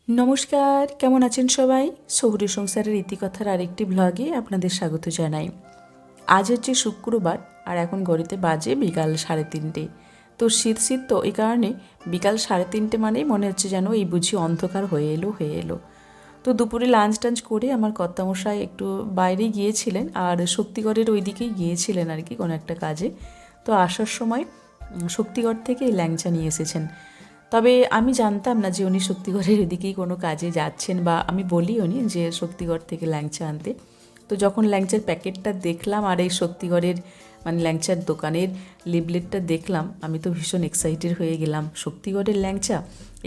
নমস্কার, কেমন আছেন সবাই? শহুরে সংসারের ইতিকথার আরেকটি ব্লগে আপনাদের স্বাগত জানাই। আজ হচ্ছে শুক্রবার আর এখন ঘড়িতে বাজে বিকাল 3:30। তো শীত শীত তো এই কারণে বিকাল 3:30 মানেই মনে হচ্ছে যেন এই বুঝি অন্ধকার হয়ে এলো। তো দুপুরে লাঞ্চ টাঞ্চ করে আমার কর্তামশাই একটু বাইরে গিয়েছিলেন আর শক্তিগড়ের ওই দিকেই গিয়েছিলেন আর কি কোনো একটা কাজে। তো আসার সময় শক্তিগড় থেকে ল্যাংচা নিয়ে এসেছেন। তবে আমি জানতাম না যে উনি শক্তিগড়ের এদিকেই কোনো কাজে যাচ্ছেন, বা আমি বলিও নি যে শক্তিগড় থেকে ল্যাংচা আনতে। তো যখন ল্যাংচার প্যাকেটটা দেখলাম আর এই শক্তিগড়ের মানে ল্যাংচার দোকানের লিফলেটটা দেখলাম, আমি তো ভীষণ এক্সাইটেড হয়ে গেলাম। শক্তিগড়ের ল্যাংচা,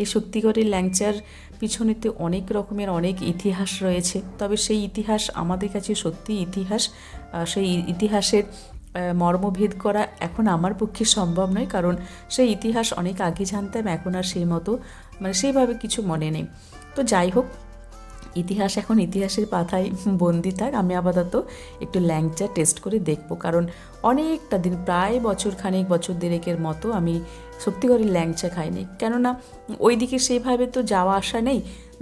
এই শক্তিগড়ের ল্যাংচার পিছনেতে অনেক রকমের অনেক ইতিহাস রয়েছে। তবে সেই ইতিহাস আমাদের কাছে সত্যি ইতিহাস, সেই ইতিহাসের মর্মভেদ করা এখন আমার পক্ষে সম্ভব নয়, কারণ সেই ইতিহাস অনেক আগে জানতাম, এখন আর সেই মতো মানে সেইভাবে কিছু মনে নেই। তো যাই হোক, ইতিহাস এখন ইতিহাসের পাতায় বন্দি থাক। আমি আপাতত একটু ল্যাংচা টেস্ট করে দেখব, কারণ অনেকটা দিন প্রায় বছর দেড়েকের মতো আমি সত্যিকারের ল্যাংচা খাইনি। কেননা ওই দিকে সেইভাবে তো যাওয়া আসা নেই,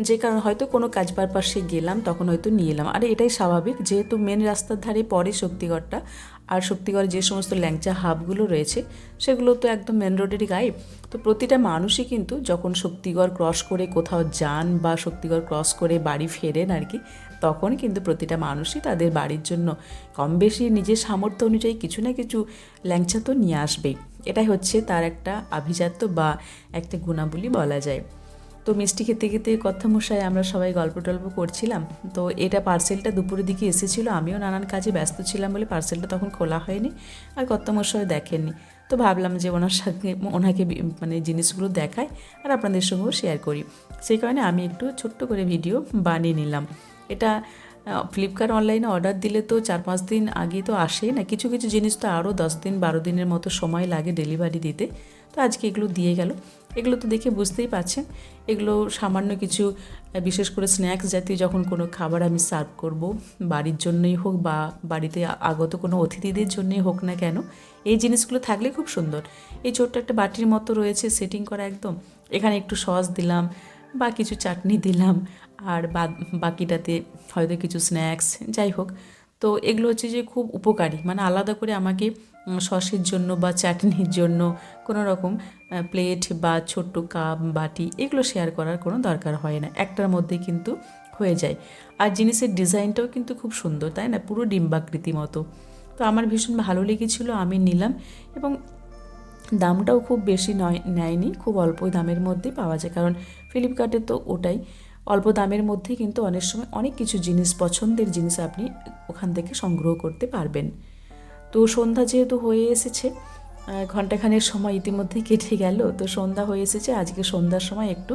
যে কারণ হয়তো কোনো কাজ পারপাসে গেলাম তখন হয়তো নিয়ে এলাম। আর এটাই স্বাভাবিক, যেহেতু মেন রাস্তার ধারে পড়ে শক্তিগড়টা, আর শক্তিগড়ে যে সমস্ত ল্যাংচা হাবগুলো রয়েছে সেগুলো তো একদম মেন রোডেরই গায়ে। তো প্রতিটা মানুষই কিন্তু যখন শক্তিগড় ক্রস করে কোথাও যান বা শক্তিগড় ক্রস করে বাড়ি ফেরেন আর কি, তখন কিন্তু প্রতিটা মানুষই তাদের বাড়ির জন্য কম বেশি নিজের সামর্থ্য অনুযায়ী কিছু না কিছু ল্যাংচা তো নিয়ে আসবেই। এটাই হচ্ছে তার একটা আভিজাত্য বা একটা গুণাবলী বলা যায়। তো মিষ্টি খেতে খেতে কর্তামশাই আমরা সবাই গল্প টল্প করছিলাম। তো এটা পার্সেলটা দুপুরের দিকে এসেছিলো, আমিও নানান কাজে ব্যস্ত ছিলাম বলে পার্সেলটা তখন খোলা হয়নি, আর কর্তামশাই দেখেননি। তো ভাবলাম যে ওনার সাথে ওনাকে মানে জিনিসগুলো দেখাই আর আপনাদের সঙ্গেও শেয়ার করি। সেই কারণে আমি একটু ছোট্ট করে ভিডিও বানিয়ে নিলাম। এটা ফ্লিপকার্ট অনলাইনে অর্ডার দিলে তো 4-5 দিন আগে তো আসেই না, কিছু কিছু জিনিস তো আরও 10-12 দিনের মতো সময় লাগে ডেলিভারি দিতে। তো আজকে এগুলো দিয়ে গেল। এগুলো তো দেখে বুঝতেই পারছেন, এগুলো সামান্য কিছু বিশেষ করে স্ন্যাক্স জাতীয় যখন কোনো খাবার আমি সার্ভ করব, বাড়ির জন্যই হোক বা বাড়িতে আগত কোনো অতিথিদের জন্যই হোক না কেন, এই জিনিসগুলো থাকলে খুব সুন্দর। এই ছোট্ট একটা বাটির মতো রয়েছে সেটিং করা একদম, এখানে একটু সস দিলাম বা কিছু চাটনি দিলাম, আর বাকিটাতে হয়তো কিছু স্ন্যাক্স, যাই হোক। তো এগুলো হচ্ছে যে খুব উপকারী, মানে আলাদা করে আমাকে সসের জন্য বা চাটনির জন্য কোনো রকম প্লেট বা ছোট্ট কাপ বাটি এগুলো শেয়ার করার কোনো দরকার হয় না, একটার মধ্যে কিন্তু হয়ে যায়। আর জিনিসের ডিজাইনটাও কিন্তু খুব সুন্দর, তাই না, পুরো ডিম্বাকৃতি মতো। তো আমার ভীষণ ভালো লেগেছিলো, আমি নিলাম। এবং দামটাও খুব বেশি নেয়নি, খুব অল্প দামের মধ্যেই পাওয়া যায়, কারণ ফ্লিপকার্টে তো ওটাই অল্প দামের মধ্যে কিন্তু অনেক সময় অনেক কিছু জিনিস, পছন্দের জিনিস আপনি ওখান থেকে সংগ্রহ করতে পারবেন। তো সন্ধ্যা যেহেতু হয়ে এসেছে, ঘণ্টাখানেক সময় ইতিমধ্যেই কেটে গেল, তো সন্ধ্যা হয়ে এসেছে। আজকে সন্ধ্যার সময় একটু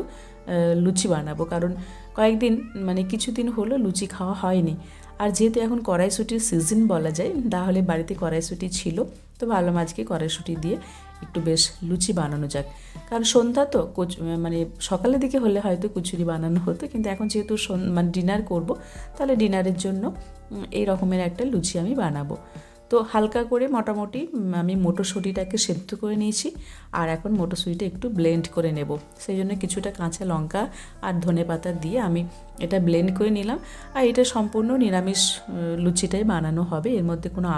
লুচি বানাবো, কারণ কয়েকদিন মানে কিছুদিন হলো লুচি খাওয়া হয়নি। আর যেহেতু এখন কড়াইশুঁটির সিজন বলা যায়, তাহলে বাড়িতে কড়াইশুঁটি ছিল, তো ভাবলাম আজকে কড়াইশুঁটি দিয়ে একটু বেশ লুচি বানানো যাক। কারণ সন্ধ্যা তো মানে সকালের দিকে হলে হয়তো কচুরি বানানো হতো, কিন্তু এখন যেহেতু মানে ডিনার করব, তাহলে ডিনারের জন্য এই রকমের একটা লুচি আমি বানাবো। তো হালকা করে মোটামুটি আমি মটরশুঁটিটাকে সেদ্ধ করে নিয়েছি, আর এখন মটরশুঁটিটা একটু ব্লেন্ড করে নেব। সেই জন্য কিছুটা কাঁচা লঙ্কা আর ধনেপাতা দিয়ে আমি এটা ব্লেন্ড করে নিলাম। আর এটা সম্পূর্ণ নিরামিষ লুচিটাই বানানো হবে, এর মধ্যে কোনো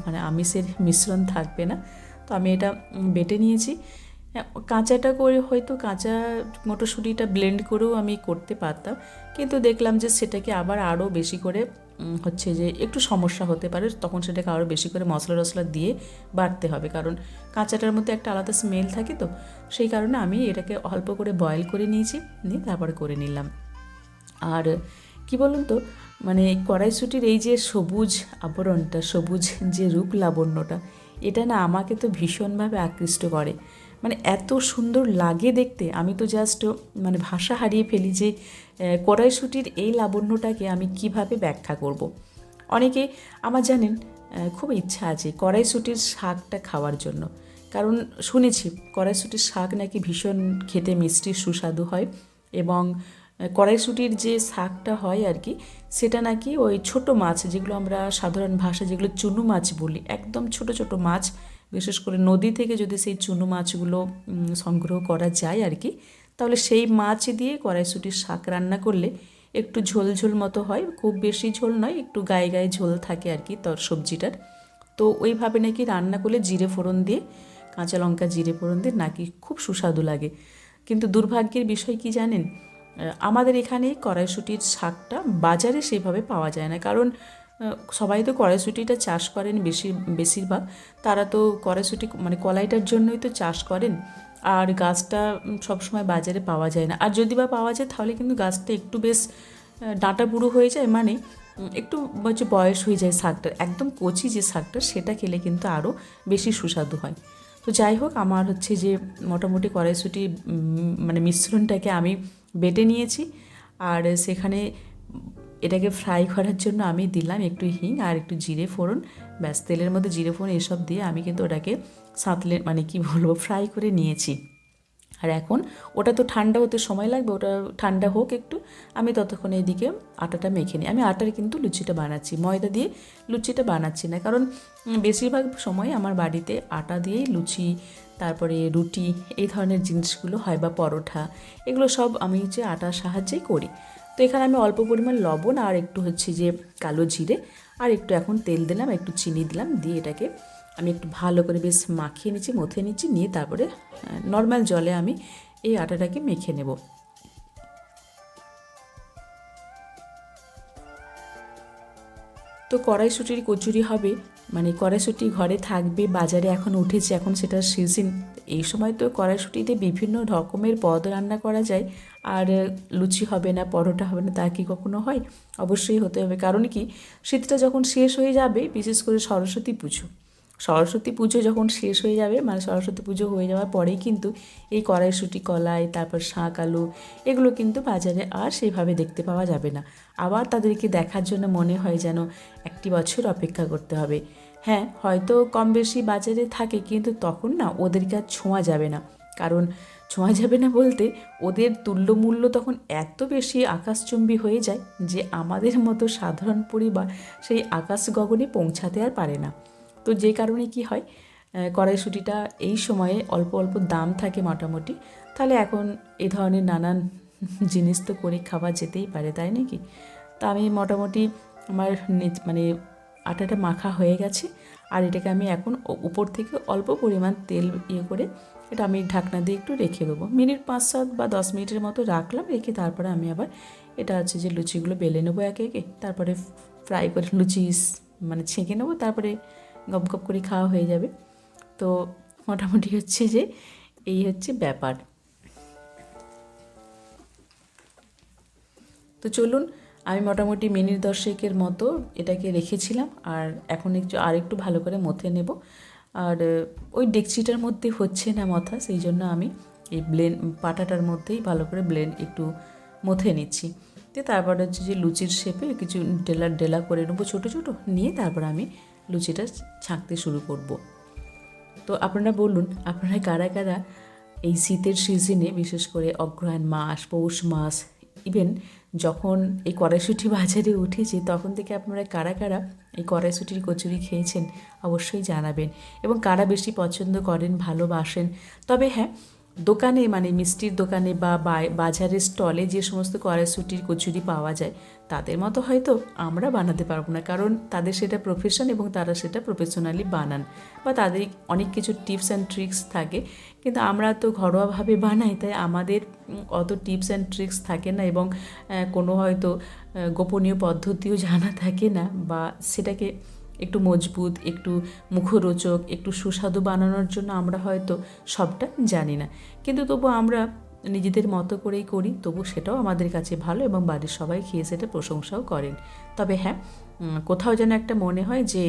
মানে আমিষের মিশ্রণ থাকবে না। তো আমি এটা বেটে নিয়েছি। কাঁচাটা করে হয়তো কাঁচা মটরশুঁটিটা ব্লেন্ড করেও আমি করতে পারতাম, কিন্তু দেখলাম যে সেটাকে আবার আরও বেশি করে হচ্ছে যে একটু সমস্যা হতে পারে, তখন সেটাকে আরও বেশি করে মশলা টশলা দিয়ে বাটতে হবে, কারণ কাঁচাটার মধ্যে একটা আলাদা স্মেল থাকে। তো সেই কারণে আমি এটাকে অল্প করে বয়েল করে নিয়েছি, নিয়ে তারপরে করে নিলাম। আর কি বলুন তো, মানে কড়াইশুঁটির এই যে সবুজ আবরণটা, সবুজ যে রূপ লাবণ্যটা, এটা না আমাকে তো ভীষণভাবে আকৃষ্ট করে। মানে এত সুন্দর লাগে দেখতে, আমি তো জাস্ট মানে ভাষা হারিয়ে ফেলি যে কড়াইশুঁটির এই লাবণ্যটাকে আমি কিভাবে ব্যাখ্যা করব। অনেকে আমার জানেন খুব ইচ্ছা আছে কড়াইশুঁটির শাকটা খাওয়ার জন্য, কারণ শুনেছি কড়াইশুঁটির শাক নাকি ভীষণ খেতে মিষ্টি সুস্বাদু হয়, এবং কড়াইশুঁটির যে শাকটা হয় আর কি, সেটা নাকি ওই ছোট মাছ, যেগুলো আমরা সাধারণ ভাষায় যেগুলো চুনো মাছ বলি, একদম ছোট ছোট মাছ, বিশেষ করে নদী থেকে যদি সেই চুনো মাছগুলো সংগ্রহ করা যায় আর কি, তাহলে সেই মাছ দিয়ে কড়াইশুঁটির শাক রান্না করলে একটু ঝোল ঝোল মতো হয়, খুব বেশি ঝোল নয়, একটু গায়ে গায়ে ঝোল থাকে আর কি সবজিটার। তো ওইভাবে নাকি রান্না করলে জিরে ফোড়ন দিয়ে, কাঁচা লঙ্কা জিরে ফোড়ন দিয়ে নাকি খুব সুস্বাদু লাগে। কিন্তু দুর্ভাগ্যের বিষয় কি জানেন, আমাদের এখানে কড়াইশুঁটির শাকটা বাজারে সেভাবে পাওয়া যায় না। কারণ সবাই তো কড়াইশুঁটিটা চাষ করেন, বেশিরভাগ তারা তো কড়াইশুঁটি মানে কলাইটার জন্যই তো চাষ করেন। আর গাছটা সবসময় বাজারে পাওয়া যায় না, আর যদি বা পাওয়া যায় তাহলে কিন্তু গাছটা একটু বেশ ডাঁটা বুড়ো হয়ে যায়, মানে একটু হচ্ছে বয়স হয়ে যায় শাকটার। একদম কচি যে শাকটা সেটা খেলে কিন্তু আরও বেশি সুস্বাদু হয়। তো যাই হোক, আমার হচ্ছে যে মোটামুটি কড়াইশুঁটি মানে মিশ্রণটাকে আমি বেটে নিয়েছি, আর সেখানে এটাকে ফ্রাই করার জন্য আমি দিলাম একটু হিং আর একটু জিরে ফোড়ন। ব্যাস, তেলের মধ্যে জিরে ফোড়ন এসব দিয়ে আমি কিন্তু ওটাকে সাঁতলে মানে কি বলবো ফ্রাই করে নিয়েছি। আর এখন ওটা তো ঠান্ডা হতে সময় লাগবে, ওটা ঠান্ডা হোক একটু, আমি ততক্ষণ এদিকে আটাটা মেখে নিই। আমি আটার কিন্তু লুচিটা বানাচ্ছি, ময়দা দিয়ে লুচিটা বানাচ্ছি না, কারণ বেশিরভাগ সময় আমার বাড়িতে আটা দিয়েই লুচি, তারপরে রুটি এই ধরনের জিনিসগুলো হয়, বা পরোটা, এগুলো সব আমি হচ্ছে আটার সাহায্যেই করি। তো এখানে আমি অল্প পরিমাণ লবণ আর একটু হচ্ছে যে কালো জিরে আর একটু এখন তেল দিলাম, একটু চিনি দিলাম, দিয়ে এটাকে আমি একটু ভালো করে বেশ মাখিয়ে নিচ্ছি, মথে নিচ্ছি, নিয়ে তারপরে নর্মাল জলে আমি এই আটাটাকে মেখে নেব। তো কড়াইশুঁটির কচুরি হবে, মানে কড়াইশুঁটি ঘরে থাকবে, বাজারে এখন উঠেছে, এখন সেটার সিজন। এই সময় তো কড়াইশুঁটিতে বিভিন্ন রকমের পদ রান্না করা যায়। আর লুচি হবে না, পরোটা হবে না, তা কি কখনো হয়? অবশ্যই হতে হবে। কারণ কি, শীতটা যখন শেষ হয়ে যাবে, বিশেষ করে সরস্বতী পুজো যখন শেষ হয়ে যাবে, মানে সরস্বতী পুজো হয়ে যাওয়ার পরেই কিন্তু এই কড়াইশুঁটি, কলাই, তারপর শাক, আলু, এগুলো কিন্তু বাজারে আর সেইভাবে দেখতে পাওয়া যাবে না। আবার তাদেরকে দেখার জন্য মনে হয় যেন একটি বছর অপেক্ষা করতে হবে। হ্যাঁ, হয়তো কম বেশি বাজারে থাকে, কিন্তু তখন না ওদেরকে আর ছোঁয়া যাবে না। কারণ ছোঁয়া যাবে না বলতে, ওদের তুল্যমূল্য তখন এত বেশি আকাশচুম্বী হয়ে যায় যে আমাদের মতো সাধারণ পরিবার সেই আকাশ গগনে পৌঁছাতে আর পারে না। তো যে কারণে কি হয়, কড়াইশুঁটিটা এই সময়ে অল্প অল্প দাম থাকে মোটামুটি। তাহলে এখন এই ধরনের নানান জিনিস তো করে খাওয়া যেতেই পারে, তাই নাকি? তা আমি মোটামুটি আমার মানে আটাটা মাখা হয়ে গেছে, আর এটাকে আমি এখন উপর থেকে অল্প পরিমাণ তেল করে এটা আমি ঢাকনা দিয়ে একটু রেখে দেবো। মিনিট 5-7 বা 10 মিনিটের মতো রাখলাম, রেখে তারপরে আমি আবার এটা হচ্ছে যে লুচিগুলো বেলে নেবো একে একে, তারপরে ফ্রাই করে লুচি মানে ছেঁকে নেবো, তারপরে গপ গপ করে খাওয়া হয়ে যাবে। তো মোটামুটি হচ্ছে যে এই হচ্ছে ব্যাপার। তো চলুন, আমি মোটামুটি মিনিট 10 মতো এটাকে রেখেছিলাম, আর এখন একটু ভালো করে মথে নেব। আর ওই ডেকচিটার মধ্যে হচ্ছে না মথা, সেই জন্য আমি এই পাটাটার মধ্যেই ভালো করে একটু মথে নিচ্ছি। দিয়ে তারপর হচ্ছে যে লুচির শেপে কিছু ডেলা করে নেবো ছোটো ছোটো, নিয়ে তারপর আমি লুচিটা ছাঁকতে শুরু করব। তো আপনারা বলুন, আপনারা কারা কারা এই শীতের সিজনে, বিশেষ করে অগ্রহায়ণ মাস, পৌষ মাস, ইভেন যখন এই কড়াইশুঁটি বাজারে উঠেছে তখন থেকে আপনারা কারা কারা এই কড়াইশুঁটির কচুরি খেয়েছেন অবশ্যই জানাবেন, এবং কারা বেশি পছন্দ করেন, ভালোবাসেন। তবে হ্যাঁ, দোকানে মানে মিষ্টির দোকানে বা বাজারের স্টলে যে সমস্ত কড়াইশুঁটির কচুরি পাওয়া যায়, তাদের মতো হয়তো আমরা বানাতে পারবো না, কারণ তাদের সেটা প্রফেশন এবং তারা সেটা প্রফেশনালি বানান, বা তাদের অনেক কিছু টিপস অ্যান্ড ট্রিক্স থাকে। কিন্তু আমরা তো ঘরোয়াভাবে বানাই, তাই আমাদের অত টিপস অ্যান্ড ট্রিক্স থাকে না, এবং কোনো হয়তো গোপনীয় পদ্ধতিও জানা থাকে না, বা সেটাকে একটু মজবুত, একটু মুখরোচক, একটু সুস্বাদু বানানোর জন্য আমরা হয়তো সবটা জানি না। কিন্তু তবু আমরা নিজেদের মতো করেই করি, তবু সেটাও আমাদের কাছে ভালো, এবং বাড়ির সবাই খেয়ে সেটা প্রশংসাও করেন। তবে হ্যাঁ, কোথাও যেন একটা মনে হয় যে,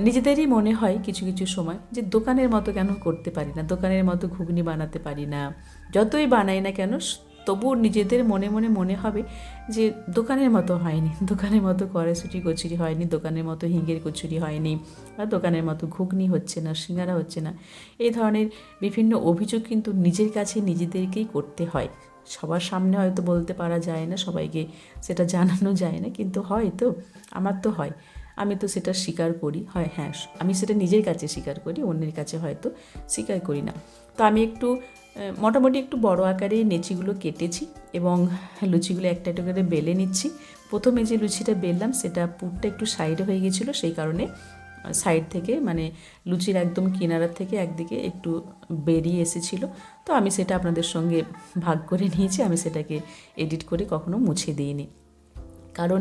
নিজেদেরই মনে হয় কিছু কিছু সময় যে দোকানের মতো কেন করতে পারি না, দোকানের মতো ঘুগনি বানাতে পারি না। যতই বানাই না কেন, তবুও নিজেদের মনে মনে মনে হবে যে দোকানের মতো হয়নি, দোকানের মতো কড়াইশুঁটি কচুরি হয়নি, দোকানের মতো হিঙের কচুরি হয়নি, বা দোকানের মতো ঘুগনি হচ্ছে না, সিঙ্গারা হচ্ছে না। এই ধরনের বিভিন্ন অভিযোগ কিন্তু নিজের কাছে নিজেদেরকেই করতে হয়। সবার সামনে হয়তো বলতে পারা যায় না, সবাইকে সেটা জানানো যায় না, কিন্তু হয়তো আমার তো হয়, আমি তো সেটা স্বীকার করি। হয় হ্যাঁ, আমি সেটা নিজের কাছে স্বীকার করি, অন্যের কাছে হয়তো স্বীকার করি না। তো আমি একটু মোটামুটি একটু বড় আকারে নেচিগুলো কেটেছি এবং লুচিগুলো একটা একটা করে বেলে নিচ্ছি। প্রথমে যে লুচিটা বেললাম সেটা পুরটা একটু সাইডে হয়ে গেছিলো, সেই কারণে সাইড থেকে মানে লুচির একদম কিনারার থেকে একদিকে একটু বেরিয়ে এসেছিলো। তো আমি সেটা আপনাদের সঙ্গে ভাগ করে নিয়েছি, আমি সেটাকে এডিট করে কখনো মুছে দিইনি। কারণ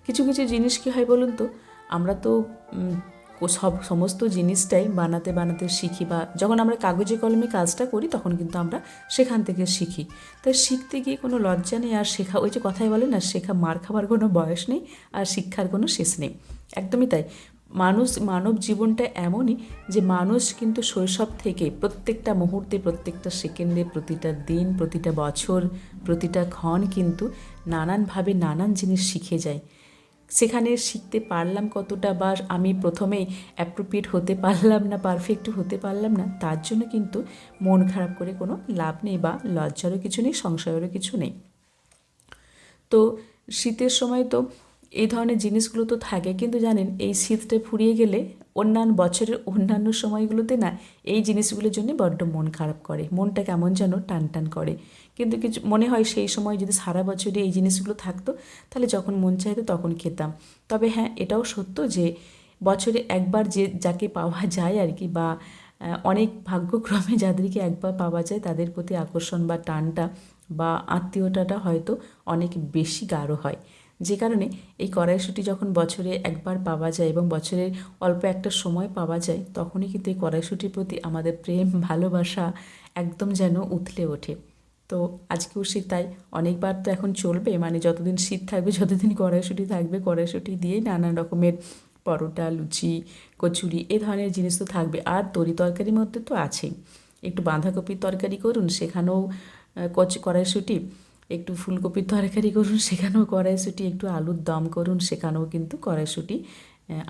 কিছু কিছু জিনিস কী হয় বলুন তো, আমরা তো সমস্ত জিনিসটাই বানাতে বানাতে শিখি, বা যখন আমরা কাগজে কলমে কাজটা করি তখন কিন্তু আমরা সেখান থেকে শিখি। তাই শিখতে গিয়ে কোনো লজ্জা নেই, আর শেখা, ওই যে কথাই বলে না, শেখা মার খাবার কোনো বয়স নেই আর শিক্ষার কোনো শেষ নেই। একদমই তাই। মানব জীবনটা এমনই যে মানুষ কিন্তু শৈশব থেকে প্রত্যেকটা মুহূর্তে, প্রত্যেকটা সেকেন্ডে, প্রতিটা দিন, প্রতিটা বছর, প্রতিটা ক্ষণ কিন্তু নানানভাবে নানান জিনিস শিখে যায়। সেখানে শিখতে পারলাম কতটা, বা আমি প্রথমেই অ্যাপ্রোপ্রিয়েট হতে পারলাম না, পারফেক্ট হতে পারলাম না, তার জন্য কিন্তু মন খারাপ করে কোনো লাভ নেই, বা লজ্জারও কিছু নেই, সংশয়েরও কিছু নেই। তো শীতের সময় তো এই ধরনের জিনিসগুলো তো থাকে, কিন্তু জানেন এই শীতটা ফুরিয়ে গেলে অন্যান্য বছরের অন্যান্য সময়গুলোতে না এই জিনিসগুলোর জন্য বড্ড মন খারাপ করে, মনটা কেমন যেন টান টান করে। কিন্তু কিছু মনে হয় সেই সময় যদি সারা বছরই এই জিনিসগুলো থাকতো তাহলে যখন মন চাইতো তখন খেতাম। তবে হ্যাঁ, এটাও সত্য যে বছরে একবার যাকে পাওয়া যায় আর কি, বা অনেক ভাগ্যক্রমে যাদেরকে একবার পাওয়া যায় তাদের প্রতি আকর্ষণ বা টানটা বা আত্মীয়তাটা হয়তো অনেক বেশি গাঢ় হয়। যে কারণে এই কড়াইশুঁটি যখন বছরে একবার পাওয়া যায় এবং বছরের অল্প একটা সময় পাওয়া যায়, তখনই কিন্তু এই কড়াইশুঁটির প্রতি আমাদের প্রেম ভালোবাসা একদম যেন উথলে ওঠে। তো আজকেও শীত, তাই অনেকবার তো এখন চলবে, মানে যতদিন শীত থাকবে, যতদিন কড়াইশুঁটি থাকবে, কড়াইশুঁটি দিয়েই নানান রকমের পরোটা, লুচি, কচুরি এ ধরনের জিনিস তো থাকবে। আর তরি তরকারির মধ্যে তো আছেই, একটু বাঁধাকপির তরকারি করুন, সেখানেও কড়াইশুঁটি, একটু ফুলকপির তরকারি করুন, সেখানেও কড়াইশুঁটি, একটু আলুর দম করুন, সেখানেও কিন্তু কড়াইশুঁটি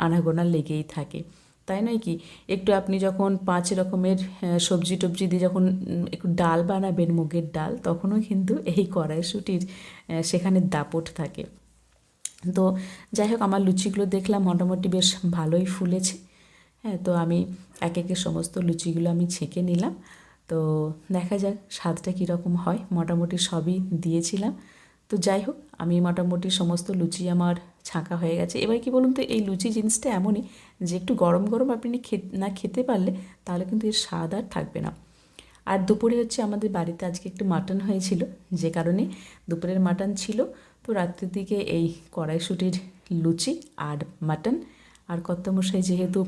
আনাগোনা লেগেই থাকে, তাই নয় কি? একটু আপনি যখন 5 রকমের সবজি টবজি দিয়ে যখন একটু ডাল বানাবেন, মুগের ডাল, তখনও কিন্তু এই কড়াইশুঁটির সেখানে দাপট থাকে। তো যাই হোক, আমার লুচিগুলো দেখলাম মোটামুটি বেশ ভালোই ফুলেছে। হ্যাঁ, তো আমি একে একে সমস্ত লুচিগুলো আমি ছেঁকে নিলাম। তো দেখা যাক স্বাদটা কীরকম হয়, মোটামুটি সবই দিয়েছিলাম। তো যাই হোক, আমি মোটামুটি সমস্ত লুচি আমার ছাঁকা হয়ে গেছে। এবার কি বলুন তো, এই লুচি জিনিসটা এমনই যে একটু গরম গরম আপনি না খেতে পারলে তাহলে কিন্তু এর স্বাদ আর থাকবে না। আর দুপুরে হচ্ছে আমাদের বাড়িতে আজকে একটু মাটন হয়েছিল, যে কারণে দুপুরের মাটন ছিল। তো রাত্রের দিকে এই কড়াইশুঁটির লুচি আর মাটন, আর কর্তামশাই যেহেতু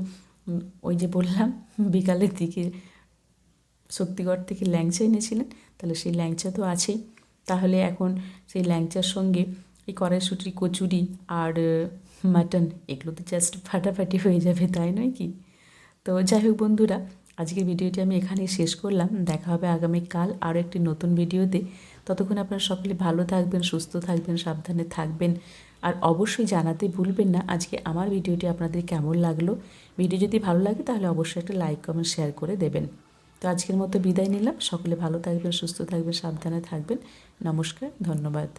ওই যে বললাম বিকালের দিকে শক্তিগড় থেকে ল্যাংচা এনেছিলেন, তাহলে সেই ল্যাংচা তো আছেই। তাহলে এখন সেই ল্যাংচার সঙ্গে এই কড়াইশুঁটির কচুরি আর মাটন, এগুলো তো জাস্ট ফাটাফাটি হয়ে যাবে, তাই নয় কি? তো যাই হোক বন্ধুরা, আজকের ভিডিওটি আমি এখানেই শেষ করলাম। দেখা হবে আগামীকাল আরও একটি নতুন ভিডিওতে। ততক্ষণ আপনারা সকলে ভালো থাকবেন, সুস্থ থাকবেন, সাবধানে থাকবেন। আর অবশ্যই জানাতে ভুলবেন না আজকে আমার ভিডিওটি আপনাদের কেমন লাগলো। ভিডিও যদি ভালো লাগে তাহলে অবশ্যই একটা লাইক, কমেন্ট, শেয়ার করে দেবেন। তো আজকের মতো বিদায় নিলাম। সকলে ভালো থাকবেন, সুস্থ থাকবেন, সাবধানে থাকবেন। নমস্কার, ধন্যবাদ।